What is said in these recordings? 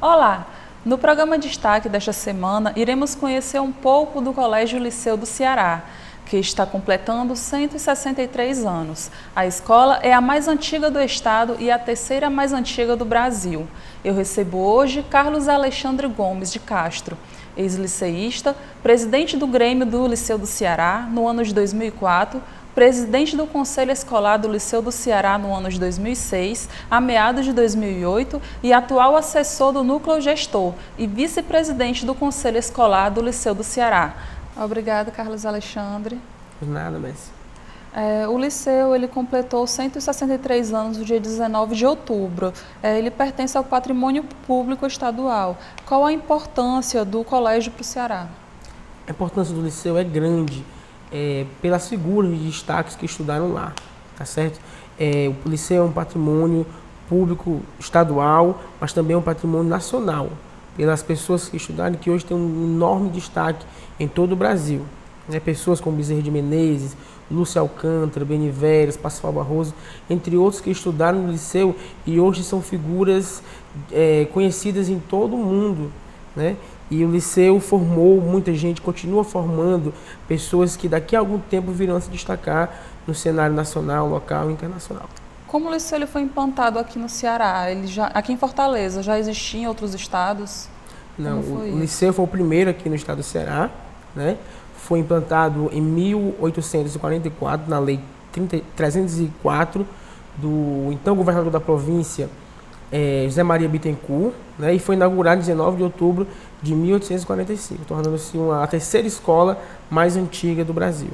Olá! No programa Destaque desta semana, iremos conhecer um pouco do Colégio Liceu do Ceará, que está completando 163 anos. A escola é a mais antiga do estado e a terceira mais antiga do Brasil. Eu recebo hoje Carlos Alexandre Gomes de Castro, ex-liceísta, presidente do Grêmio do Liceu do Ceará no ano de 2004, presidente do Conselho Escolar do Liceu do Ceará no ano de 2006, a meados de 2008 e atual assessor do Núcleo Gestor e vice-presidente do Conselho Escolar do Liceu do Ceará. Obrigada, Carlos Alexandre. Por nada, Messi. O Liceu ele completou 163 anos no dia 19 de outubro. Ele pertence ao patrimônio público estadual. Qual a importância do colégio para o Ceará? A importância do Liceu é grande. Pelas figuras de destaques que estudaram lá, tá certo? O Liceu é um patrimônio público estadual, mas também é um patrimônio nacional, pelas pessoas que estudaram, que hoje tem um enorme destaque em todo o Brasil. Pessoas como Bezerra de Menezes, Lúcia Alcântara, Beniveres, Parsifal Barroso, entre outros que estudaram no Liceu e hoje são figuras conhecidas em todo o mundo, né? E o Liceu formou muita gente, continua formando pessoas que daqui a algum tempo virão se destacar no cenário nacional, local e internacional. Como o Liceu ele foi implantado aqui no Ceará? Aqui em Fortaleza, já existia em outros estados? Não, o Liceu foi o primeiro aqui no estado do Ceará, né? Foi implantado em 1844, na Lei 304, do então governador da província, José Maria Bittencourt, né? E foi inaugurado em 19 de outubro de 1845, tornando-se a terceira escola mais antiga do Brasil.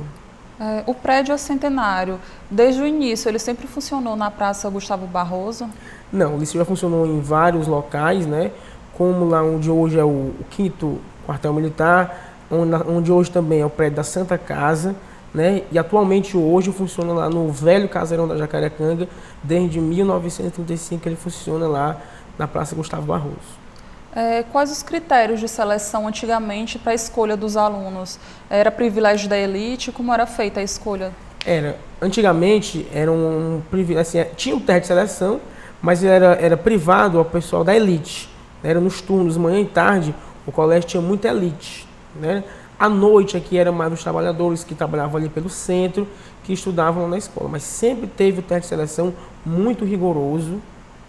O prédio é centenário. Desde o início, ele sempre funcionou na Praça Gustavo Barroso? Não, o Liceu já funcionou em vários locais, né? Como lá onde hoje é o 5º Quartel Militar, onde hoje também é o prédio da Santa Casa, né? E atualmente hoje funciona lá no velho casarão da Jacarecanga, desde 1935 ele funciona lá na Praça Gustavo Barroso. Quais os critérios de seleção antigamente para a escolha dos alunos? Era privilégio da elite? Como era feita a escolha? Antigamente era um privilégio, assim, tinha um teste de seleção, mas era privado ao pessoal da elite. Era nos turnos, manhã e tarde, o colégio tinha muita elite, né? À noite aqui era mais os trabalhadores que trabalhavam ali pelo centro, que estudavam na escola. Mas sempre teve o teste de seleção muito rigoroso,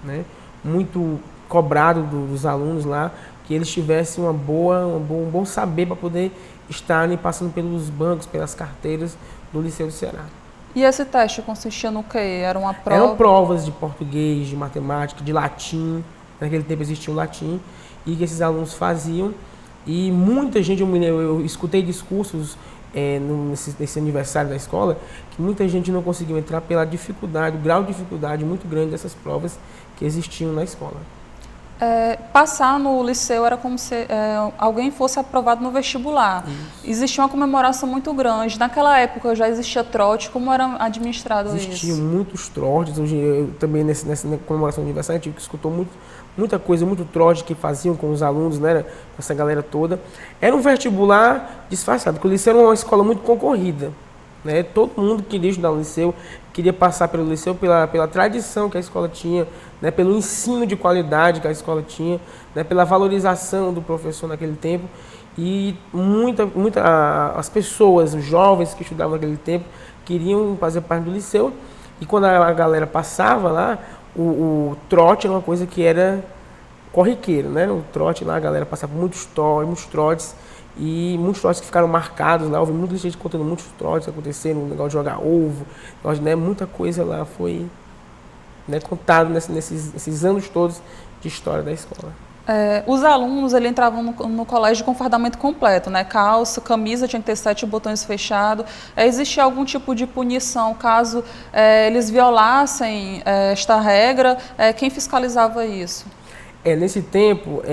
né? Muito cobrado dos alunos lá, que eles tivessem um bom saber para poder estarem passando pelos bancos, pelas carteiras do Liceu do Ceará. E esse teste consistia no quê? Era uma prova? Eram provas de português, de matemática, de latim. Naquele tempo existia o latim, e que esses alunos faziam. E muita gente, eu escutei discursos nesse aniversário da escola, que muita gente não conseguiu entrar pela dificuldade, o grau de dificuldade muito grande dessas provas que existiam na escola. Passar no liceu era como se alguém fosse aprovado no vestibular. Isso. Existia uma comemoração muito grande. Naquela época já existia trote. Como era administrado isso? Existiam muitos trotes. Eu também nessa comemoração de aniversário tive que escutar muita coisa, muito trote que faziam com os alunos, né, com essa galera toda. Era um vestibular disfarçado, porque o liceu era uma escola muito concorrida, né? Todo mundo queria estudar no liceu, queria passar pelo liceu pela tradição que a escola tinha, né, pelo ensino de qualidade que a escola tinha, né, pela valorização do professor naquele tempo. E as pessoas, os jovens que estudavam naquele tempo, queriam fazer parte do liceu. E quando a galera passava lá, o trote era uma coisa que era corriqueiro, né? O trote lá, a galera passava por muitos trotes, e muitos trotes que ficaram marcados lá. Houve muita gente contando muitos trotes acontecendo, um negócio de jogar ovo, né? Muita coisa lá foi, né, contado nesses anos todos de história da escola. Os alunos entravam no colégio com fardamento completo, né? Calça, camisa, tinha que ter 7 botões fechados. Existia algum tipo de punição caso eles violassem esta regra? Quem fiscalizava isso? Nesse tempo,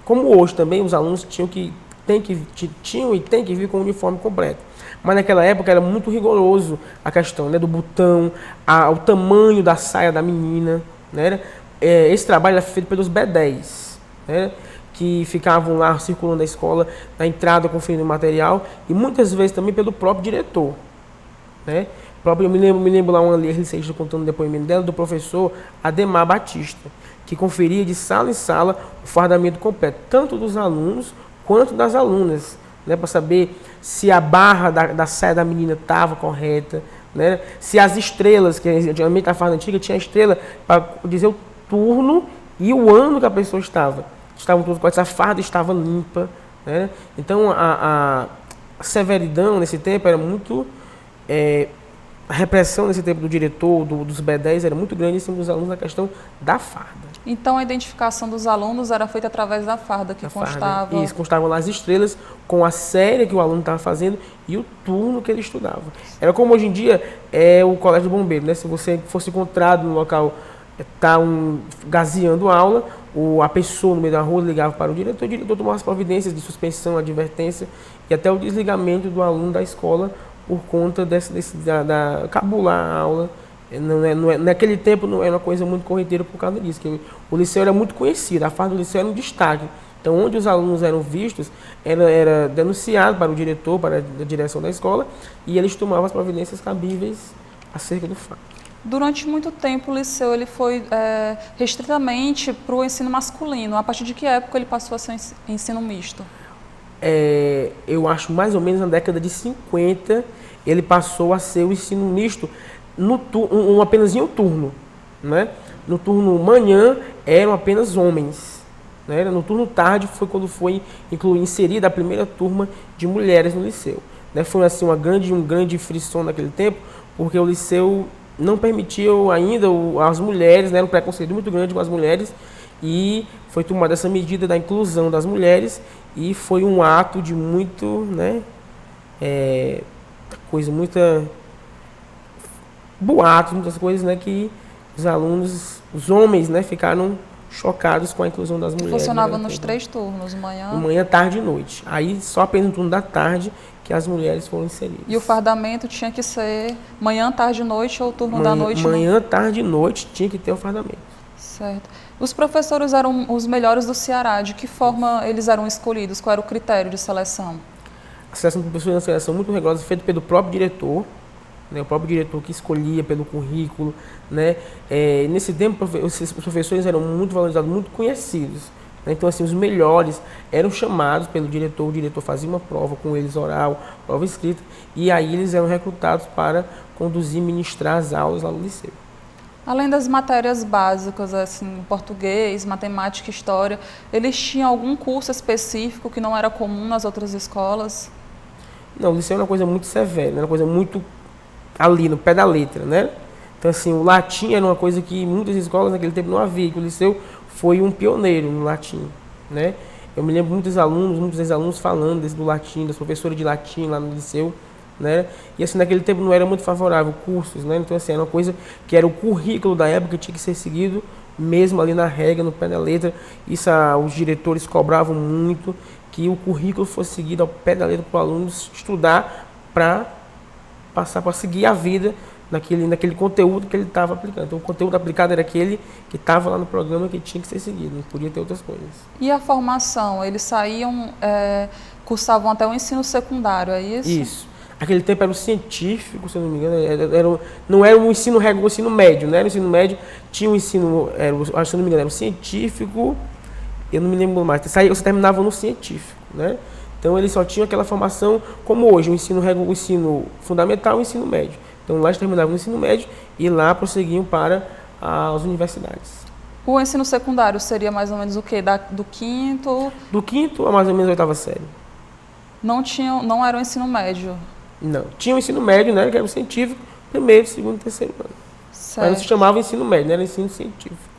como hoje também, os alunos tinham e têm que vir com o uniforme completo. Mas naquela época era muito rigoroso a questão, né, do botão, o tamanho da saia da menina, né? Esse trabalho era feito pelos B10, né, que ficavam lá circulando a escola, na entrada conferindo o material, e muitas vezes também pelo próprio diretor, né? Eu me lembro lá uma liceísta contando o depoimento dela, do professor Ademar Batista, que conferia de sala em sala o fardamento completo, tanto dos alunos quanto das alunas, né, para saber se a barra da saia da menina estava correta, né, se as estrelas, que antigamente a farda antiga tinha estrela para dizer o turno e o ano que a pessoa estava. Estavam todos corretos, a farda estava limpa, né? Então a severidão nesse tempo era muito... a repressão nesse tempo do diretor, dos B10, era muito grande em cima dos alunos na questão da farda. Então a identificação dos alunos era feita através da farda, que constava... Farda, isso, constavam lá as estrelas com a série que o aluno estava fazendo e o turno que ele estudava. Era como hoje em dia é o colégio do bombeiro, né? Se você fosse encontrado no local, gazeando aula, a pessoa no meio da rua ligava para o diretor tomava as providências de suspensão, advertência e até o desligamento do aluno da escola por conta da cabular a aula. Naquele tempo não era uma coisa muito corriqueira por causa disso, que o liceu era muito conhecido, a farda do liceu era um destaque. Então, onde os alunos eram vistos, era denunciado para o diretor, para a direção da escola, e eles tomavam as providências cabíveis acerca do fato. Durante muito tempo, o liceu ele foi restritamente para o ensino masculino. A partir de que época ele passou a ser ensino misto? Eu acho mais ou menos na década de 50, ele passou a ser o ensino misto, apenas em um turno. Né? No turno manhã, eram apenas homens. Né? No turno tarde, foi quando foi inserida a primeira turma de mulheres no liceu. Né? Foi assim, um grande frisson naquele tempo, porque o liceu não permitiu ainda as mulheres, né, um preconceito muito grande com as mulheres, e foi tomada essa medida da inclusão das mulheres, e foi um ato de muito, né, muita boatos, muitas coisas, né, que os alunos, os homens, né, ficaram chocados com a inclusão das mulheres. Funcionava nos 3 turnos, manhã, tarde e noite. Aí só apenas no turno da tarde que as mulheres foram inseridas. E o fardamento tinha que ser manhã, tarde e noite ou turno da noite? Manhã, tarde e noite tinha que ter o fardamento. Certo. Os professores eram os melhores do Ceará. De que forma eles eram escolhidos? Qual era o critério de seleção? A seleção de professores é uma seleção muito rigorosa, feita pelo próprio diretor, né, o próprio diretor que escolhia pelo currículo. Né, nesse tempo, os professores eram muito valorizados, muito conhecidos. Então, assim, os melhores eram chamados pelo diretor, o diretor fazia uma prova com eles, oral, prova escrita, e aí eles eram recrutados para conduzir e ministrar as aulas lá no liceu. Além das matérias básicas, assim, português, matemática, história, eles tinham algum curso específico que não era comum nas outras escolas? Não, o liceu era uma coisa muito severa, era uma coisa muito ali, no pé da letra, né? Então, assim, o latim era uma coisa que muitas escolas naquele tempo não havia, que o liceu foi um pioneiro no latim, né? Eu me lembro muitos ex-alunos falando do latim, das professoras de latim lá no liceu, né? E assim, naquele tempo não era muito favorável cursos, né? Então, assim, era uma coisa que era o currículo da época, que tinha que ser seguido mesmo ali na regra, no pé da letra. Isso os diretores cobravam muito, que o currículo fosse seguido ao pé da letra para o aluno estudar para passar, para seguir a vida naquele conteúdo que ele estava aplicando. Então, o conteúdo aplicado era aquele que estava lá no programa, que tinha que ser seguido, não podia ter outras coisas. E a formação? Eles saíam, cursavam até o ensino secundário, é isso? Isso. Aquele tempo era o científico, se eu não me engano, não era o ensino o ensino médio, né? O ensino médio tinha um ensino, se eu não me engano, era o científico, eu não me lembro mais. Você terminava no científico, né? Então, eles só tinham aquela formação, como hoje, o ensino fundamental e o ensino médio. Então, lá eles terminavam o ensino médio e lá prosseguiam para as universidades. O ensino secundário seria mais ou menos o quê? Do quinto? Do quinto a mais ou menos a 8ª série. Não era o ensino médio? Não. Tinha o ensino médio, né, que era o científico, primeiro, segundo e terceiro ano. Certo. Mas não se chamava ensino médio, né, era ensino científico.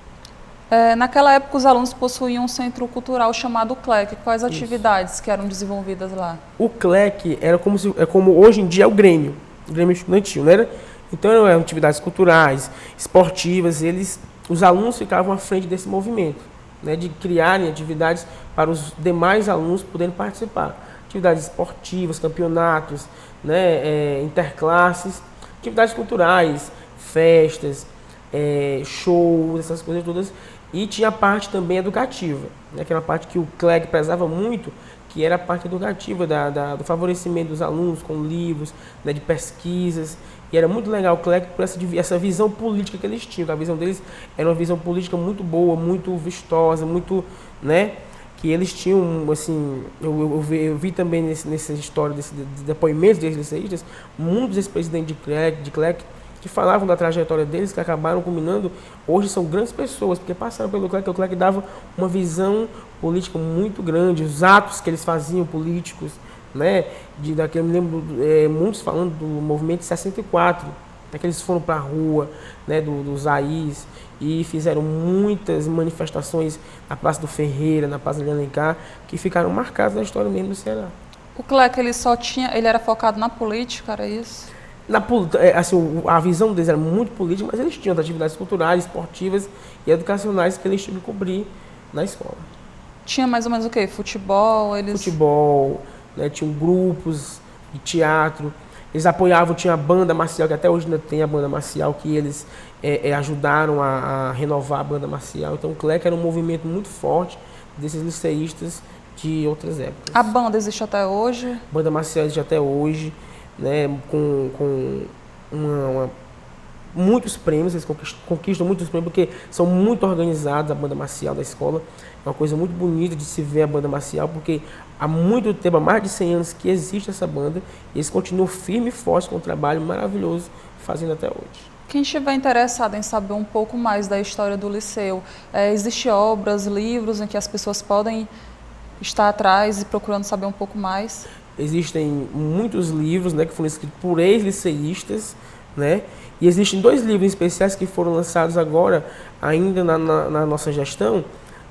Naquela época, os alunos possuíam um centro cultural chamado CLEC. Quais atividades que eram desenvolvidas lá? O CLEC era como hoje em dia é o Grêmio estudantil, né? Então, eram atividades culturais, esportivas, os alunos ficavam à frente desse movimento, né, de criarem atividades para os demais alunos poderem participar. Atividades esportivas, campeonatos, né, interclasses, atividades culturais, festas, shows, essas coisas todas. E tinha a parte também educativa, né, que era uma parte que o CLEC prezava muito, que era a parte educativa do favorecimento dos alunos com livros, né, de pesquisas. E era muito legal o CLEC por essa visão política que eles tinham. A visão deles era uma visão política muito boa, muito vistosa, muito, né? Que eles tinham, assim, eu vi também nessa história de depoimentos desses liceístas, muitos ex-presidentes de CLEC que falavam da trajetória deles, que acabaram culminando, hoje são grandes pessoas, porque passaram pelo CLEC, o CLEC dava uma visão política muito grande, os atos que eles faziam políticos, né, eu me lembro muitos falando do movimento de 64, né, que eles foram para a rua, né, dos AIs, e fizeram muitas manifestações na Praça do Ferreira, na Praça de Alencar, que ficaram marcadas na história mesmo do Ceará. O CLEC, ele era focado na política, era isso? Assim, a visão deles era muito política, mas eles tinham atividades culturais, esportivas e educacionais que eles tinham que cobrir na escola. Tinha mais ou menos o quê? Futebol? Futebol, né, tinham grupos de teatro, eles apoiavam, tinha a banda marcial, que até hoje ainda tem a banda marcial, que eles ajudaram a renovar a banda marcial. Então o CLEC era um movimento muito forte desses liceístas de outras épocas. A banda existe até hoje? A banda marcial existe até hoje, né, com muitos prêmios, eles conquistam muitos prêmios, porque são muito organizados, a banda marcial da escola. É uma coisa muito bonita de se ver a banda marcial, porque há muito tempo, há mais de 100 anos que existe essa banda, e eles continuam firme e forte com um trabalho maravilhoso, fazendo até hoje. Quem estiver interessado em saber um pouco mais da história do Liceu, existem obras, livros em que as pessoas podem estar atrás e procurando saber um pouco mais? Existem muitos livros, né, que foram escritos por ex-liceístas, né, e existem 2 livros especiais que foram lançados agora, ainda na nossa gestão,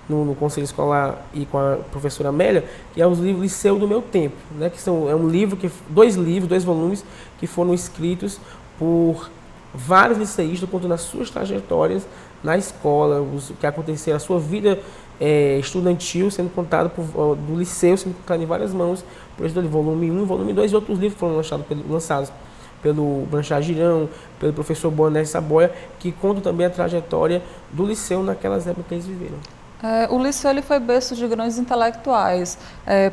no Conselho Escolar e com a professora Amélia, que é os livros Liceu do Meu Tempo, né, que é um livro, 2 volumes que foram escritos por vários liceístas contando as suas trajetórias na escola, o que aconteceu, a sua vida estudantil sendo contada do liceu, sendo contada em várias mãos, por exemplo, volume 1 e volume 2, e outros livros foram lançados pelo Blanchard Girão, pelo professor Boné Saboia, que contam também a trajetória do liceu naquelas épocas que eles viveram. O Liceu ele foi berço de grandes intelectuais,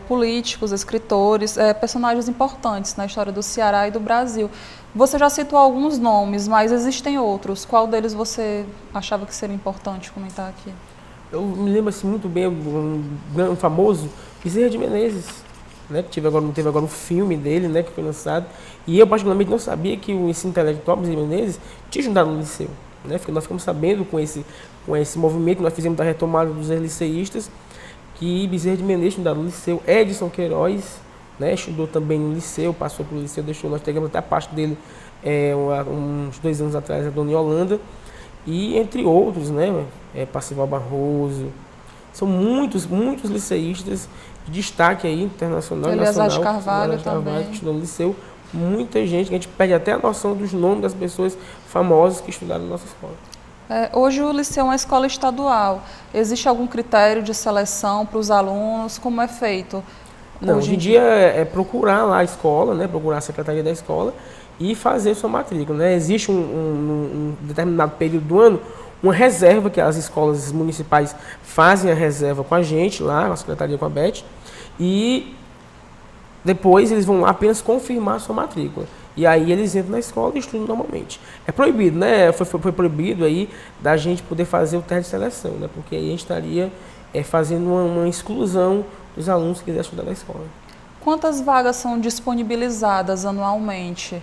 políticos, escritores, personagens importantes na história do Ceará e do Brasil. Você já citou alguns nomes, mas existem outros. Qual deles você achava que seria importante comentar aqui? Eu me lembro assim, muito bem um famoso Bezerra de Menezes, né, que teve agora um filme dele, né, que foi lançado. E eu particularmente não sabia que o ensino intelectual Bezerra de Menezes tinha ajudado no Liceu. Né, nós ficamos sabendo com esse movimento que nós fizemos da retomada dos liceístas, que Bezerra de Menezes estudou no Liceu. Edson Queiroz, né, estudou também no Liceu, passou pelo Liceu, nós pegamos até a parte dele uns 2 anos atrás, a Dona Yolanda, e entre outros, né, Passival Barroso. São muitos liceístas de destaque aí, internacional e nacional. Eleazar de Carvalho também. Que estudou no Liceu. Muita gente, que a gente perde até a noção dos nomes das pessoas famosas que estudaram na nossa escola. Hoje o Liceu é uma escola estadual. Existe algum critério de seleção para os alunos? Como é feito? Não, hoje em dia é procurar lá a escola, né, procurar a secretaria da escola e fazer sua matrícula. Né? Existe um determinado período do ano, uma reserva que as escolas municipais fazem a reserva com a gente lá, na secretaria com a Beth, e depois eles vão lá apenas confirmar a sua matrícula. E aí eles entram na escola e estudam normalmente. É proibido, né? Foi proibido aí da gente poder fazer o teste de seleção, né? Porque aí a gente estaria fazendo uma exclusão dos alunos que quiserem estudar na escola. Quantas vagas são disponibilizadas anualmente?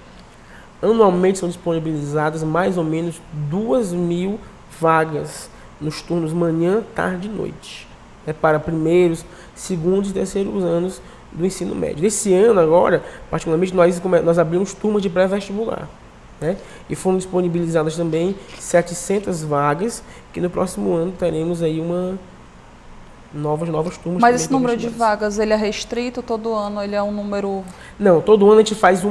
Anualmente são disponibilizadas mais ou menos 2.000 vagas nos turnos manhã, tarde e noite. Para primeiros, segundos e terceiros anos do ensino médio. Esse ano agora, particularmente, nós abrimos turmas de pré-vestibular, né? E foram disponibilizadas também 700 vagas, que no próximo ano teremos aí novas turmas. Mas esse número de vagas, ele é restrito todo ano? Ele é um número... Não, todo ano a gente faz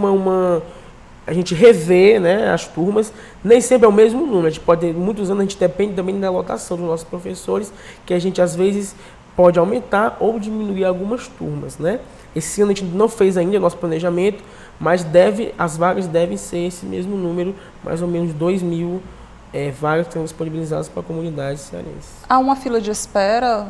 a gente revê, né, as turmas, nem sempre é o mesmo número. A gente pode ter, muitos anos a gente depende também da lotação dos nossos professores, que a gente às vezes pode aumentar ou diminuir algumas turmas, né? Esse ano a gente não fez ainda o nosso planejamento, mas as vagas devem ser esse mesmo número, mais ou menos 2.000 vagas que estão disponibilizadas para a comunidade cearense. Há uma fila de espera?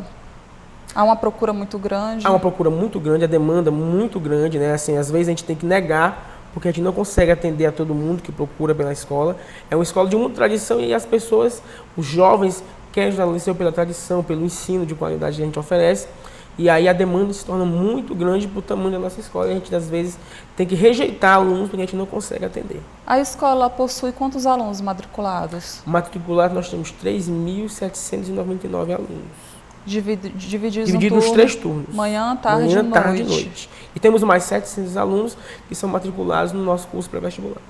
Há uma procura muito grande? Há uma procura muito grande, a demanda muito grande, né? Assim, às vezes a gente tem que negar porque a gente não consegue atender a todo mundo que procura pela escola. É uma escola de muita tradição e as pessoas, os jovens, querem estudar no liceu pela tradição, pelo ensino de qualidade que a gente oferece. E aí a demanda se torna muito grande para o tamanho da nossa escola. E a gente, às vezes, tem que rejeitar alunos porque a gente não consegue atender. A escola possui quantos alunos matriculados? Matriculados, nós temos 3.799 alunos. Divididos Nos 3 turnos. Manhã, tarde e noite. E temos mais 700 alunos que são matriculados no nosso curso pré-vestibular.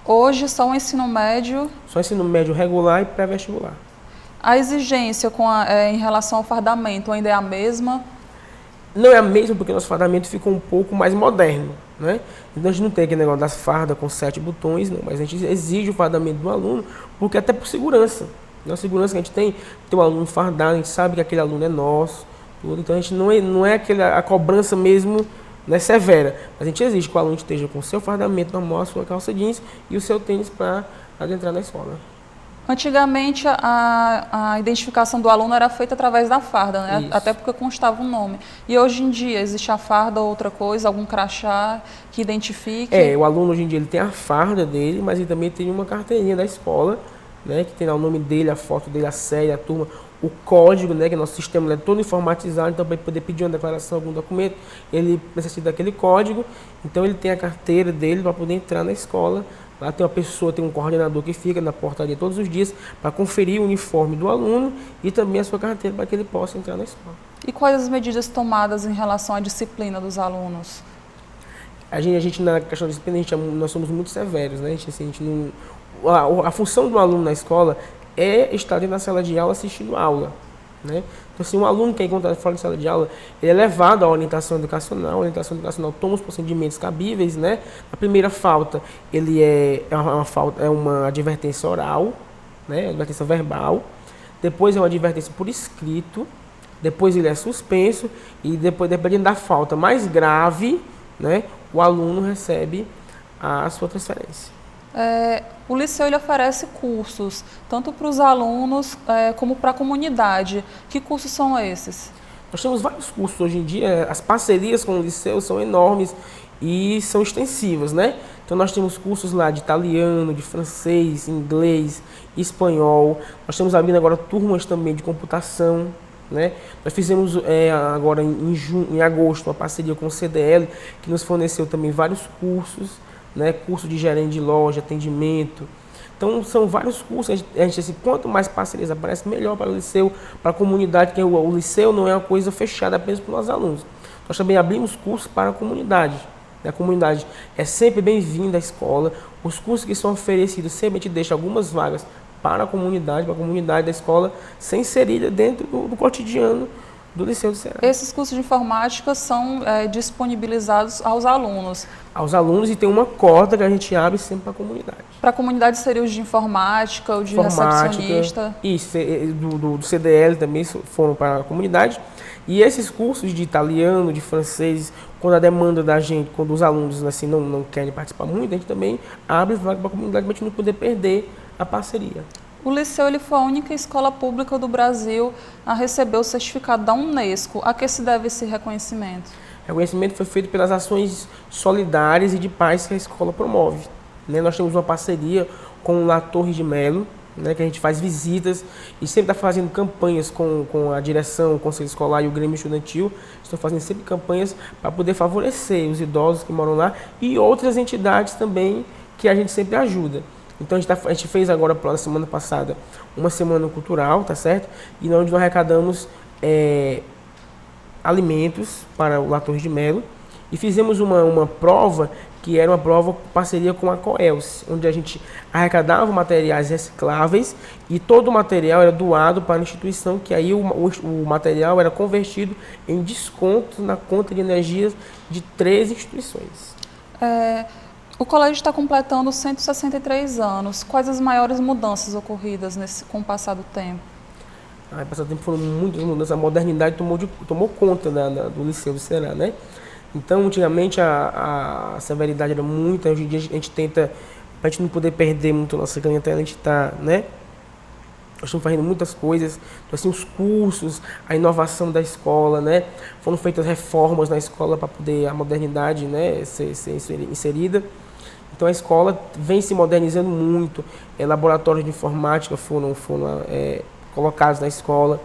Hoje, só o ensino médio? Só ensino médio regular e pré-vestibular. A exigência em relação ao fardamento ainda é a mesma? Não é a mesma porque nosso fardamento ficou um pouco mais moderno, né? Então a gente não tem aquele negócio das fardas com 7 botões, não, mas a gente exige o fardamento do aluno, porque até por segurança. Na segurança que a gente tem um aluno fardado, a gente sabe que aquele aluno é nosso, tudo, então a gente não é a cobrança mesmo, né, severa, mas a gente exige que o aluno esteja com o seu fardamento normal, a sua calça jeans e o seu tênis para adentrar na escola. Antigamente, a identificação do aluno era feita através da farda, né? Até porque constava um nome. E hoje em dia, existe a farda ou outra coisa, algum crachá que identifique? O aluno hoje em dia ele tem a farda dele, mas ele também tem uma carteirinha da escola, né, que tem lá o nome dele, a foto dele, a série, a turma, o código, né, que nosso sistema é todo informatizado, então para ele poder pedir uma declaração, algum documento, ele necessita daquele código, então ele tem a carteira dele para poder entrar na escola. Lá tem uma pessoa, tem um coordenador que fica na portaria todos os dias para conferir o uniforme do aluno e também a sua carteira para que ele possa entrar na escola. E quais as medidas tomadas em relação à disciplina dos alunos? A gente na questão da disciplina, nós somos muito severos, né? A função do aluno na escola é estar dentro da sala de aula assistindo aula, né? Então, se um aluno quer encontrar fora de sala de aula, ele é levado à orientação educacional. A orientação educacional toma os procedimentos cabíveis, né? A primeira falta, é uma advertência oral, né? Advertência verbal. Depois é uma advertência por escrito. Depois ele é suspenso e depois, dependendo da falta mais grave, né, o aluno recebe a sua transferência. O liceu ele oferece cursos, tanto para os alunos como para a comunidade. Que cursos são esses? Nós temos vários cursos hoje em dia, as parcerias com o liceu são enormes e são extensivas, né? Então nós temos cursos lá de italiano, de francês, inglês, espanhol. Nós estamos abrindo agora turmas também de computação, né? Nós fizemos agora em agosto uma parceria com o CDL, que nos forneceu também vários cursos, né? Curso de gerente de loja, atendimento. Então são vários cursos. A gente assim, quanto mais parcerias aparecem, melhor para o liceu, para a comunidade, porque o liceu não é uma coisa fechada apenas para os nossos alunos. Nós também abrimos cursos para a comunidade. A comunidade é sempre bem-vinda à escola. Os cursos que são oferecidos sempre a gente deixa algumas vagas para a comunidade da escola, ser inserida dentro do cotidiano do Liceu do Ceará. Esses cursos de informática são disponibilizados aos alunos? Aos alunos, e tem uma cota que a gente abre sempre para a comunidade. Para a comunidade seria os de informática, o de recepcionista? Isso, do CDL também foram para a comunidade. E esses cursos de italiano, de francês, quando a demanda da gente, quando os alunos assim, não querem participar muito, a gente também abre vaga para a comunidade para a gente não poder perder a parceria. O liceu ele foi a única escola pública do Brasil a receber o certificado da Unesco. A que se deve esse reconhecimento? O reconhecimento foi feito pelas ações solidárias e de paz que a escola promove, né? Nós temos uma parceria com o La Torre de Melo, né, que a gente faz visitas e sempre está fazendo campanhas com a direção, o Conselho Escolar e o Grêmio Estudantil. Estão fazendo sempre campanhas para poder favorecer os idosos que moram lá e outras entidades também que a gente sempre ajuda. Então a gente fez agora, na semana passada, uma semana cultural, tá certo? E onde nós arrecadamos alimentos para o La Torre de Melo e fizemos uma prova que era uma prova com parceria com a Coelce, onde a gente arrecadava materiais recicláveis e todo o material era doado para a instituição, que aí o material era convertido em desconto na conta de energia de 3 instituições. O colégio está completando 163 anos. Quais as maiores mudanças ocorridas com o passar do tempo? No passar do tempo foram muitas mudanças. A modernidade tomou conta do Liceu do Ceará, né? Então, antigamente a severidade era muita. Hoje em dia a gente tenta, para a gente não poder perder muito a nossa clientela, a gente está, né? Nós estamos fazendo muitas coisas, então, assim, os cursos, a inovação da escola, né? Foram feitas reformas na escola para poder a modernidade, né, ser inserida. Então a escola vem se modernizando muito, laboratórios de informática foram colocados na escola,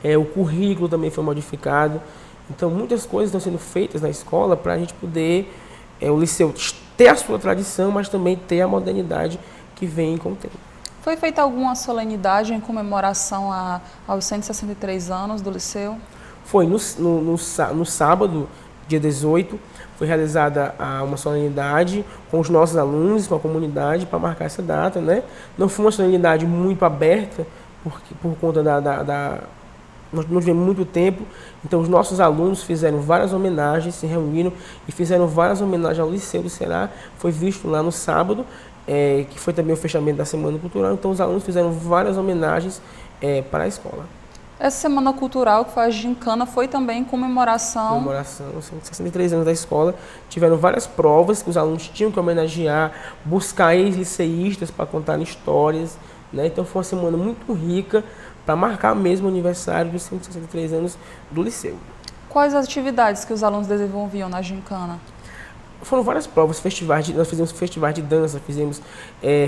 o currículo também foi modificado. Então muitas coisas estão sendo feitas na escola para a gente poder, o liceu ter a sua tradição, mas também ter a modernidade que vem com o tempo. Foi feita alguma solenidade em comemoração aos 163 anos do liceu? Foi no sábado, dia 18, foi realizada uma solenidade com os nossos alunos, com a comunidade, para marcar essa data, né? Não foi uma solenidade muito aberta, por conta nós não tivemos muito tempo, então os nossos alunos fizeram várias homenagens, se reuniram e fizeram várias homenagens ao Liceu do Ceará. Foi visto lá no sábado, que foi também o fechamento da Semana Cultural, então os alunos fizeram várias homenagens para a escola. Essa Semana Cultural, que foi a gincana, foi também em comemoração... Comemoração, 63 anos da escola. Tiveram várias provas que os alunos tinham que homenagear, buscar ex-liceístas para contar histórias, né? Então foi uma semana muito rica para marcar mesmo o aniversário dos 163 anos do liceu. Quais as atividades que os alunos desenvolviam na gincana? Foram várias provas, nós fizemos festivais de dança, fizemos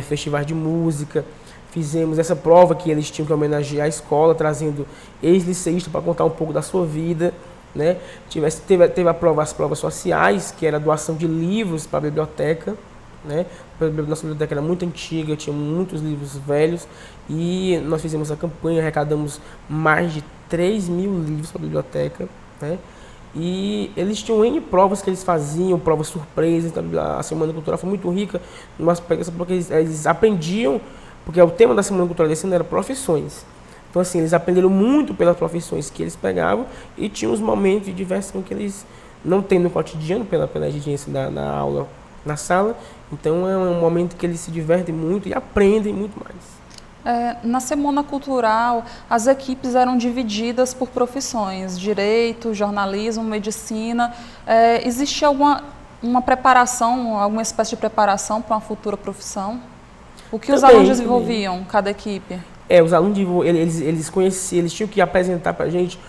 festivais de música, fizemos essa prova que eles tinham que homenagear a escola, trazendo ex-liceístas para contar um pouco da sua vida, né? Teve as provas sociais, que era a doação de livros para a biblioteca, né? Nossa biblioteca era muito antiga, tinha muitos livros velhos, e nós fizemos a campanha, arrecadamos mais de 3.000 livros para a biblioteca, né? E eles tinham N provas que eles faziam, provas surpresas. Então a Semana Cultural foi muito rica, porque eles aprendiam, porque o tema da Semana Cultural desse ano era profissões. Então assim, eles aprenderam muito pelas profissões que eles pegavam e tinham os momentos de diversão que eles não têm no cotidiano, pela exigência na aula, na sala. Então é um momento que eles se divertem muito e aprendem muito mais. Na Semana Cultural, as equipes eram divididas por profissões, direito, jornalismo, medicina. Existia uma preparação, alguma espécie de preparação para uma futura profissão? O que os alunos desenvolviam, cada equipe? Os alunos, eles conheciam, eles tinham que apresentar para a gente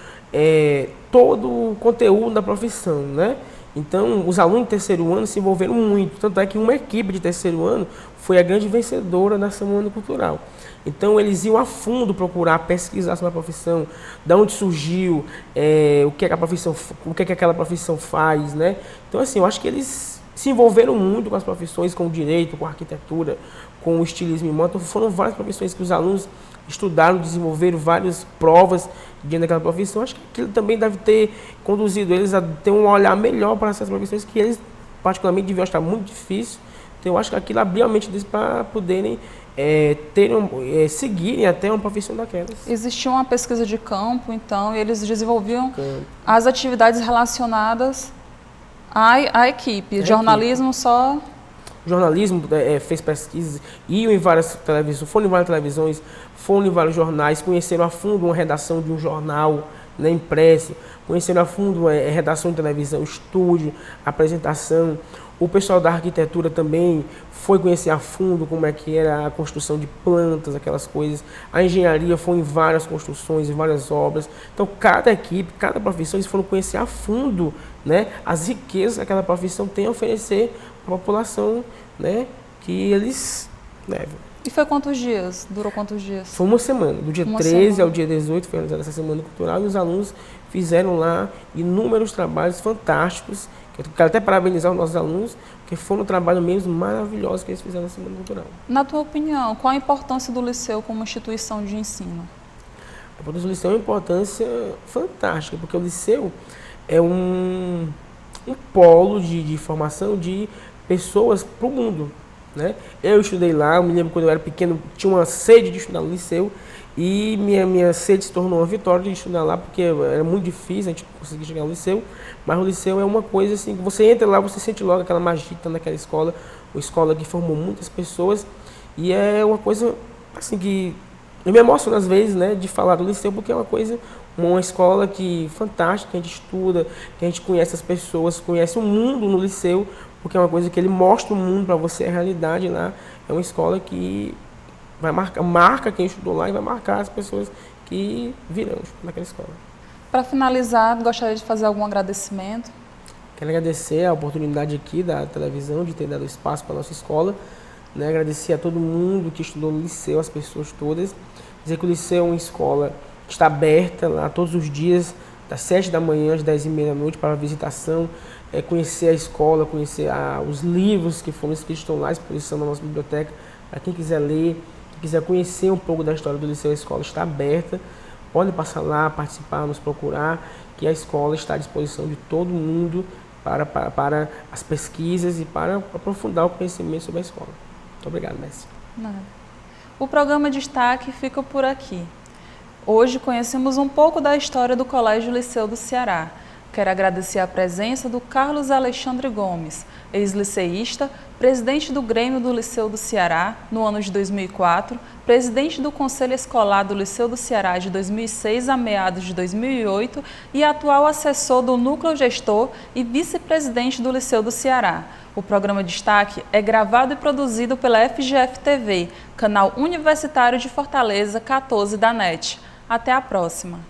todo o conteúdo da profissão, né? Então, os alunos de terceiro ano se envolveram muito, tanto é que uma equipe de terceiro ano foi a grande vencedora da Semana Cultural. Então, eles iam a fundo procurar pesquisar sobre a profissão, de onde surgiu, o que aquela profissão faz, né? Então, assim, eu acho que eles se envolveram muito com as profissões, com o direito, com a arquitetura, com o estilismo e moda. Então, foram várias profissões que os alunos estudaram, desenvolveram várias provas diante daquela profissão. Acho que aquilo também deve ter conduzido eles a ter um olhar melhor para essas profissões que eles, particularmente, deviam achar muito difícil. Então, eu acho que aquilo abriu a mente deles para poderem seguirem até uma profissão daquelas. Existia uma pesquisa de campo, então, e eles desenvolviam as atividades relacionadas à equipe. Jornalismo só... Jornalismo fez pesquisas, iam em várias televisões, foram em várias televisões, foram em vários jornais, conheceram a fundo uma redação de um jornal, né, impresso, conheceram a fundo redação de televisão, estúdio, apresentação. O pessoal da arquitetura também foi conhecer a fundo como é que era a construção de plantas, aquelas coisas. A engenharia foi em várias construções, em várias obras. Então, cada equipe, cada profissão, eles foram conhecer a fundo, né, as riquezas que aquela profissão tem a oferecer para a população, né, que eles levam. E foi quantos dias? Durou quantos dias? Foi uma semana. Do dia 13 ao dia 18 foi realizada essa Semana Cultural e os alunos fizeram lá inúmeros trabalhos fantásticos. Eu quero até parabenizar os nossos alunos, porque foram um trabalho mesmo maravilhoso que eles fizeram na Semana Cultural. Na tua opinião, qual a importância do liceu como instituição de ensino? A importância do liceu é uma importância fantástica, porque o liceu é um polo de formação de pessoas para o mundo, né? Eu estudei lá, eu me lembro quando eu era pequeno, tinha uma sede de estudar no liceu, e minha sede se tornou uma vitória de estudar lá, porque era muito difícil a gente conseguir chegar no liceu, mas o liceu é uma coisa assim, que você entra lá, você sente logo aquela magia naquela escola, uma escola que formou muitas pessoas, e é uma coisa assim que eu me emociono às vezes, né, de falar do liceu, porque é uma escola que fantástica, que a gente estuda, que a gente conhece as pessoas, conhece o mundo no liceu, porque é uma coisa que ele mostra o mundo para você, a realidade lá. É uma escola que vai marca quem estudou lá e vai marcar as pessoas que virão naquela escola. Para finalizar, gostaria de fazer algum agradecimento? Quero agradecer a oportunidade aqui da televisão de ter dado espaço para a nossa escola, né? Agradecer a todo mundo que estudou no liceu, as pessoas todas. Dizer que o liceu é uma escola que está aberta lá todos os dias, das 7 da manhã às 10h30 da noite para a visitação, conhecer a escola, conhecer os livros que foram escritos, estão lá à exposição na nossa biblioteca. Para quem quiser ler, quem quiser conhecer um pouco da história do liceu, a escola está aberta. Pode passar lá, participar, nos procurar, que a escola está à disposição de todo mundo para as pesquisas e para aprofundar o conhecimento sobre a escola. Muito obrigado, Messi. Nada. O programa Destaque fica por aqui. Hoje conhecemos um pouco da história do Colégio Liceu do Ceará. Quero agradecer a presença do Carlos Alexandre Gomes, ex-liceísta, presidente do Grêmio do Liceu do Ceará no ano de 2004, presidente do Conselho Escolar do Liceu do Ceará de 2006 a meados de 2008 e atual assessor do Núcleo Gestor e vice-presidente do Liceu do Ceará. O programa Destaque é gravado e produzido pela FGF TV, canal universitário de Fortaleza 14 da NET. Até a próxima!